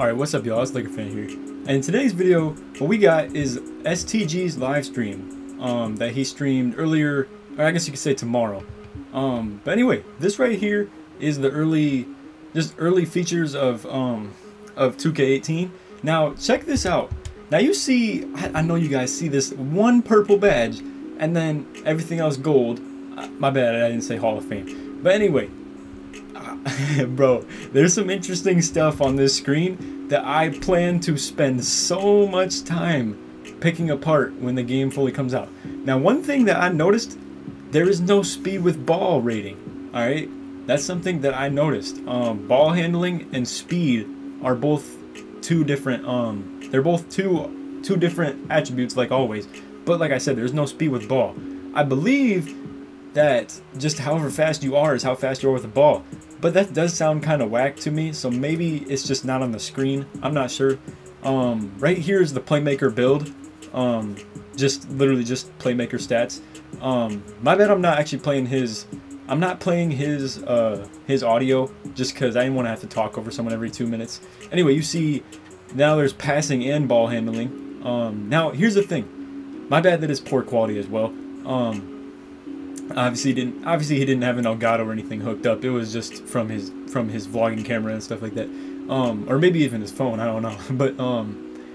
Alright, what's up y'all, it's Lakerfan here. And in today's video, what we got is STG's live stream that he streamed earlier, or I guess you could say tomorrow. But anyway, this right here is the early features of 2K18. Now, check this out. Now you see, I know you guys see this one purple badge, and then everything else gold. My bad, I didn't say Hall of Fame. But anyway, bro, there's some interesting stuff on this screen that I plan to spend so much time picking apart when the game fully comes out. Now, one thing that I noticed, there is no speed with ball rating. Alright, that's something that I noticed. Ball handling and speed are both two different, they're both two different attributes like always. But like I said, there's no speed with ball. I believe that just however fast you are is how fast you are with the ball. But that does sound kind of whack to me, so maybe it's just not on the screen. I'm not sure. Right here is the Playmaker Build. Literally just Playmaker stats. My bad, I'm not actually playing his. I'm not playing his audio just because I didn't want to have to talk over someone every 2 minutes. Anyway, you see now there's passing and ball handling. Now here's the thing. My bad that it's poor quality as well. Obviously he didn't have an Elgato or anything hooked up. It was just from his vlogging camera and stuff like that, or maybe even his phone, I don't know. But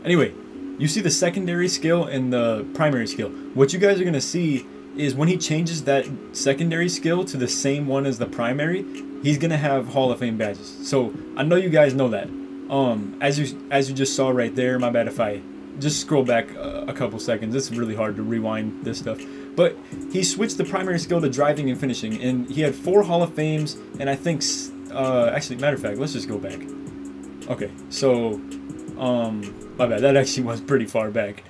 anyway, you see the secondary skill and the primary skill. What you guys are gonna see is when he changes that secondary skill to the same one as the primary, he's gonna have Hall of Fame badges. So I know you guys know that. As you just saw right there, my bad if I just scroll back a couple seconds. It's really hard to rewind this stuff. But he switched the primary skill to driving and finishing, and he had 4 Hall of Fames, and I think, actually, matter of fact, let's just go back. Okay, so, my bad, that actually was pretty far back.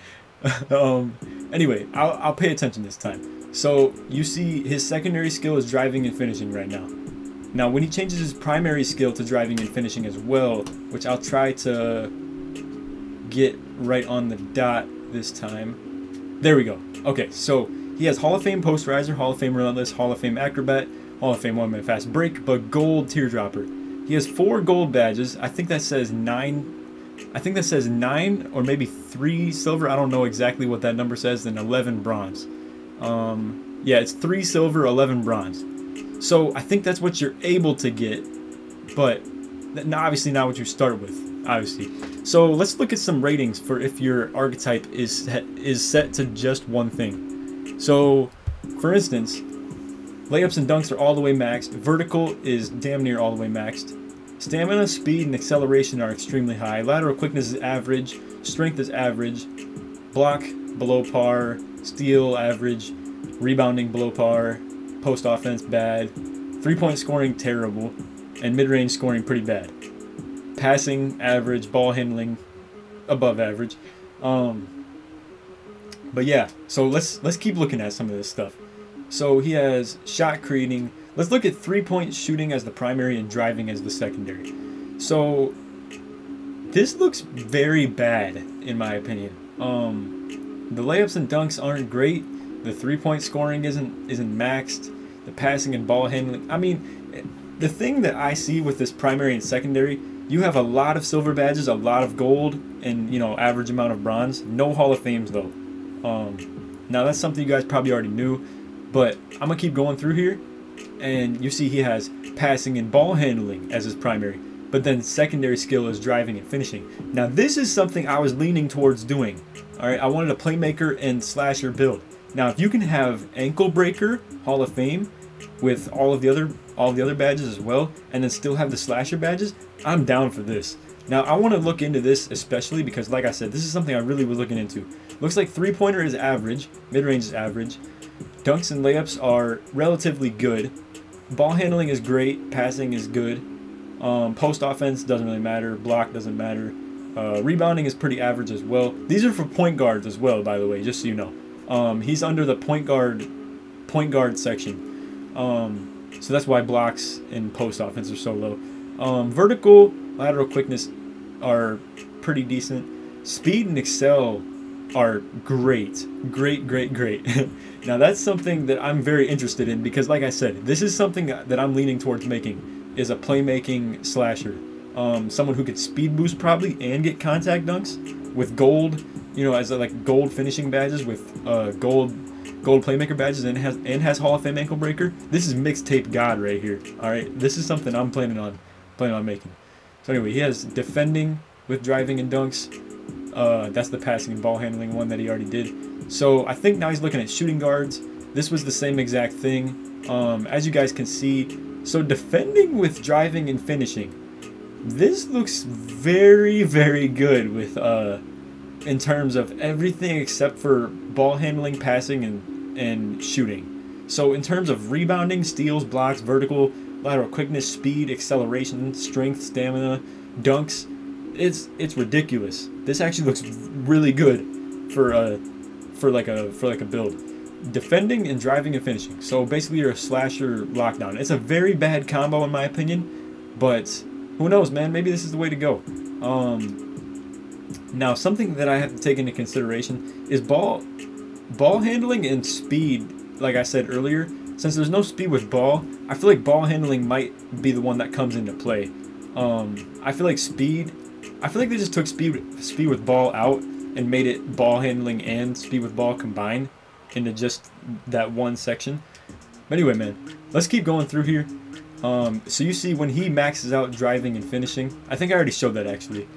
Anyway, I'll pay attention this time. So, you see his secondary skill is driving and finishing right now. Now, when he changes his primary skill to driving and finishing as well, which I'll try to get right on the dot this time. There we go. Okay, so he has Hall of Fame Posterizer, Hall of Fame Relentless, Hall of Fame Acrobat, Hall of Fame 1-minute fast break, but gold teardropper. He has 4 gold badges. I think that says 9. I think that says 9 or maybe 3 silver. I don't know exactly what that number says. Then 11 bronze. Yeah, it's 3 silver, 11 bronze. So I think that's what you're able to get, but obviously not what you start with. Obviously. So let's look at some ratings for if your archetype is set to just one thing. So, for instance, layups and dunks are all the way maxed. Vertical is damn near all the way maxed. Stamina, speed, and acceleration are extremely high. Lateral quickness is average. Strength is average. Block below par. Steal average. Rebounding below par. Post offense bad. 3-point scoring terrible. And mid-range scoring pretty bad. Passing average, ball handling above average. But yeah, so let's keep looking at some of this stuff. So he has shot creating. Let's look at 3-point shooting as the primary and driving as the secondary. So this looks very bad in my opinion. The layups and dunks aren't great. The 3-point scoring isn't maxed. The passing and ball handling. I mean, the thing that I see with this primary and secondary, you have a lot of silver badges, a lot of gold, and, you know, average amount of bronze. No Hall of Fames, though. Now, that's something you guys probably already knew, but I'm going to keep going through here. And you see he has passing and ball handling as his primary, but then secondary skill is driving and finishing. Now, this is something I was leaning towards doing. All right, I wanted a Playmaker and Slasher build. Now, if you can have Ankle Breaker, Hall of Fame, with all the other badges as well, and then still have the Slasher badges, I'm down for this. Now, I want to look into this especially because, like I said, this is something I really was looking into. Looks like 3-pointer is average, mid-range is average, dunks and layups are relatively good, ball handling is great, passing is good, post offense doesn't really matter, block doesn't matter, rebounding is pretty average as well. These are for point guards as well, by the way, just so you know. He's under the point guard section. So that's why blocks and post offense are so low. Vertical, lateral quickness are pretty decent. Speed and excel are great. Now that's something that I'm very interested in because, like I said, this is something that I'm leaning towards making, is a playmaking slasher. someone who could speed boost probably and get contact dunks with gold, you know, as like gold finishing badges with gold playmaker badges, and has Hall of Fame ankle breaker. This is mixtape god right here. All right, this is something I'm planning on making. So anyway, he has defending with driving and dunks. That's the passing and ball handling one that he already did. So I think now he's looking at shooting guards. This was the same exact thing. As you guys can see, so defending with driving and finishing. This looks very, very good with in terms of everything except for ball handling, passing, and shooting. So in terms of rebounding, steals, blocks, vertical, lateral quickness, speed, acceleration, strength, stamina, dunks, it's ridiculous. This actually looks really good for like a build. Defending and driving and finishing. So basically you're a slasher lockdown. It's a very bad combo in my opinion, but who knows, man? Maybe this is the way to go. Now, something that I have to take into consideration is ball handling and speed. Like I said earlier, since there's no speed with ball, I feel like ball handling might be the one that comes into play. I feel like they just took speed with ball out and made it ball handling and speed with ball combined into just that one section. But anyway, man, let's keep going through here. So you see when he maxes out driving and finishing, I think I already showed that actually.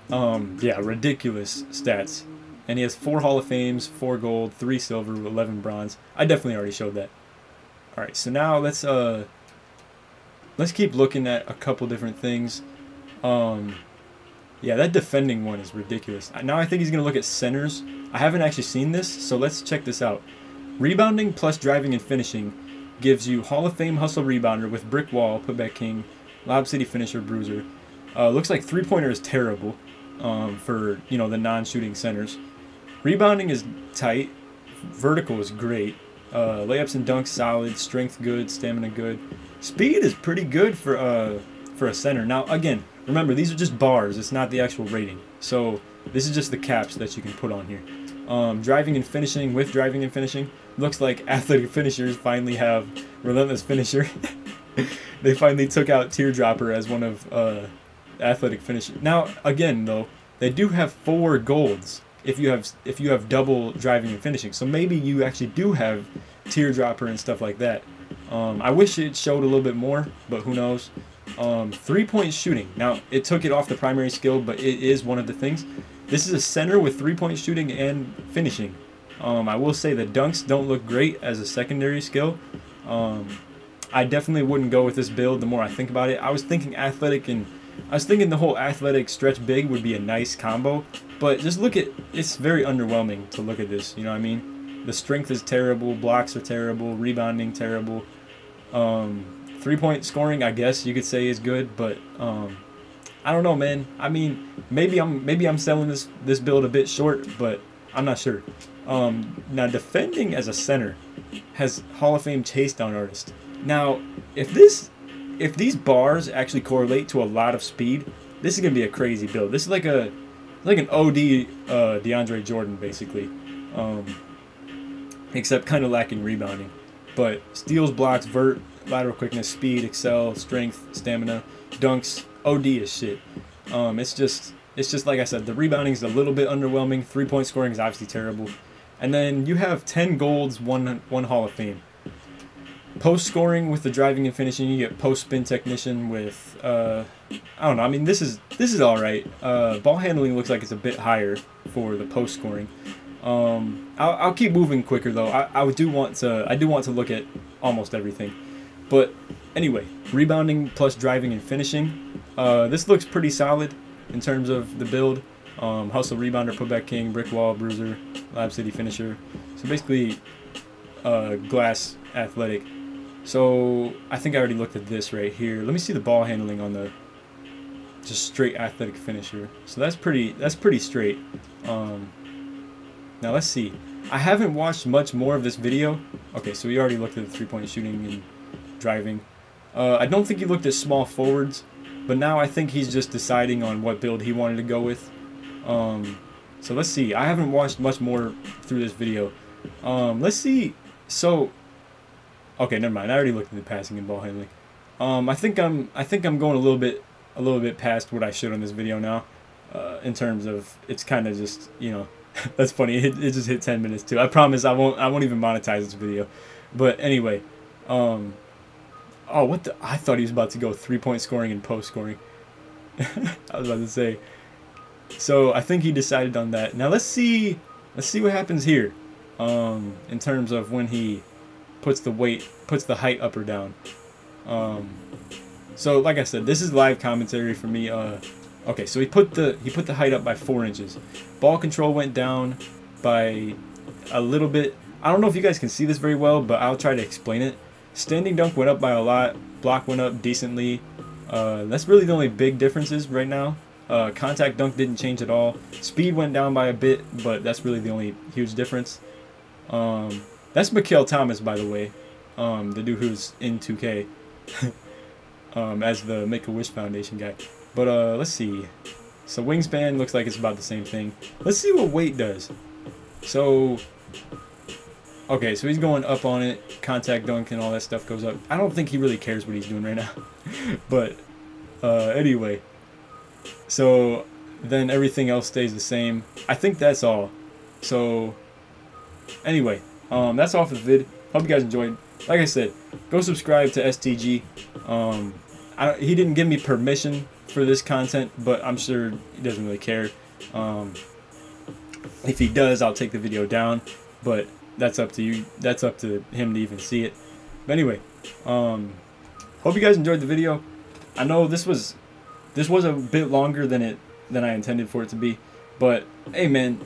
Yeah, ridiculous stats. And he has 4 Hall of Fames, 4 gold, 3 silver, 11 bronze. I definitely already showed that. Alright, so now let's keep looking at a couple different things. Yeah, that defending one is ridiculous. Now I think he's going to look at centers. I haven't actually seen this, so let's check this out. Rebounding plus driving and finishing gives you Hall of Fame hustle rebounder with brick wall, putback king, lob city finisher, bruiser. Looks like three-pointer is terrible for, you know, the non-shooting centers. Rebounding is tight. Vertical is great. Layups and dunks solid. Strength good. Stamina good. Speed is pretty good for a center. Now again, remember these are just bars. It's not the actual rating. So this is just the caps that you can put on here. Driving and finishing with driving and finishing. Looks like athletic finishers finally have relentless finisher. They finally took out teardropper as one of athletic finishers. Now again though, they do have 4 golds if you have double driving and finishing. So maybe you actually do have teardropper and stuff like that. I wish it showed a little bit more, but who knows. 3-point shooting. Now it took it off the primary skill, but it is one of the things. This is a center with 3-point shooting and finishing. I will say the dunks don't look great as a secondary skill. I definitely wouldn't go with this build the more I think about it. I was thinking the whole athletic stretch big would be a nice combo, but just look at, it's very underwhelming to look at this, you know what I mean? The strength is terrible, blocks are terrible, rebounding terrible. 3-point scoring, I guess you could say is good, but I don't know, man. I mean, maybe I'm selling this build a bit short, but I'm not sure. Now defending as a center has Hall of Fame chase down artist. Now, if these bars actually correlate to a lot of speed, this is gonna be a crazy build. This is like an OD DeAndre Jordan basically, except kind of lacking rebounding. But steals, blocks, vert, lateral quickness, speed, excel, strength, stamina, dunks, OD is shit. It's just like I said, the rebounding is a little bit underwhelming. 3-point scoring is obviously terrible. And then you have 10 golds, one Hall of Fame. Post scoring with the driving and finishing, you get post spin technician with I don't know. I mean, this is all right. Ball handling looks like it's a bit higher for the post scoring. I'll keep moving quicker though. I do want to look at almost everything. But anyway, rebounding plus driving and finishing. This looks pretty solid in terms of the build. Hustle, rebounder, putback king, brick wall, bruiser, lab city finisher. So basically, glass athletic. So I think I already looked at this right here. Let me see the ball handling on the just straight athletic finisher. So that's pretty straight. Now let's see. I haven't watched much more of this video. Okay, so we already looked at the 3-point shooting and driving. I don't think he looked at small forwards, but now I think he's just deciding on what build he wanted to go with. So let's see. I haven't watched much more through this video. Let's see. So, okay, never mind. I already looked at the passing and ball handling. I think I'm going a little bit a little bit past what I should on this video now. In terms of, it's kind of just, you know, that's funny. It just hit 10 minutes too. I promise I won't even monetize this video. But anyway, oh, what the? I thought he was about to go 3-point scoring and post scoring. I was about to say. So I think he decided on that. Now let's see what happens here. In terms of when he puts the height up or down. So like I said, this is live commentary for me. Okay, so he put the height up by 4 inches. Ball control went down by a little bit. I don't know if you guys can see this very well, but I'll try to explain it. Standing dunk went up by a lot. Block went up decently. That's really the only big differences right now. Contact dunk didn't change at all. Speed went down by a bit, but that's really the only huge difference. That's Mikael Thomas, by the way. The dude who's in 2K. As the Make-A-Wish Foundation guy. But let's see. So wingspan looks like it's about the same thing. Let's see what weight does. So, okay, so he's going up on it. Contact dunk and all that stuff goes up. I don't think he really cares what he's doing right now. But anyway. So then everything else stays the same. I think that's all. So anyway, that's all for the vid. Hope you guys enjoyed. Like I said, go subscribe to STG. He didn't give me permission for this content, but I'm sure he doesn't really care. If he does, I'll take the video down, but that's up to you. That's up to him to even see it. But anyway, hope you guys enjoyed the video. I know this was a bit longer than I intended for it to be, but hey man,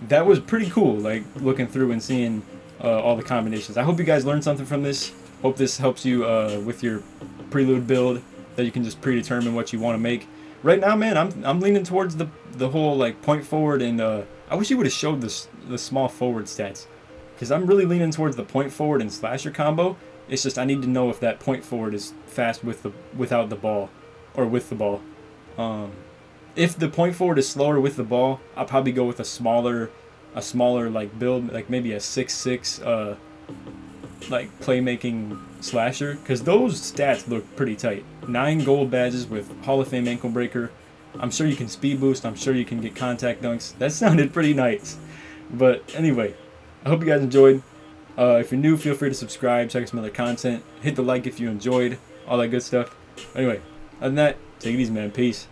that was pretty cool, like looking through and seeing all the combinations. I hope you guys learned something from this. Hope this helps you with your prelude build, that you can just predetermine what you want to make. Right now, man, I'm leaning towards the whole like point forward, and I wish you would have showed the small forward stats, because I'm really leaning towards the point forward and slasher combo. It's just I need to know if that point forward is fast without the ball, or with the ball. If the point forward is slower with the ball, I'll probably go with a smaller like build, like maybe a 6'6" like playmaking slasher, because those stats look pretty tight. 9 gold badges with Hall of Fame ankle breaker. I'm sure you can speed boost. I'm sure you can get contact dunks. That sounded pretty nice. But anyway, I hope you guys enjoyed. If you're new, feel free to subscribe, check out some other content, hit the like if you enjoyed, all that good stuff. Anyway, other than that, take it easy, man. Peace.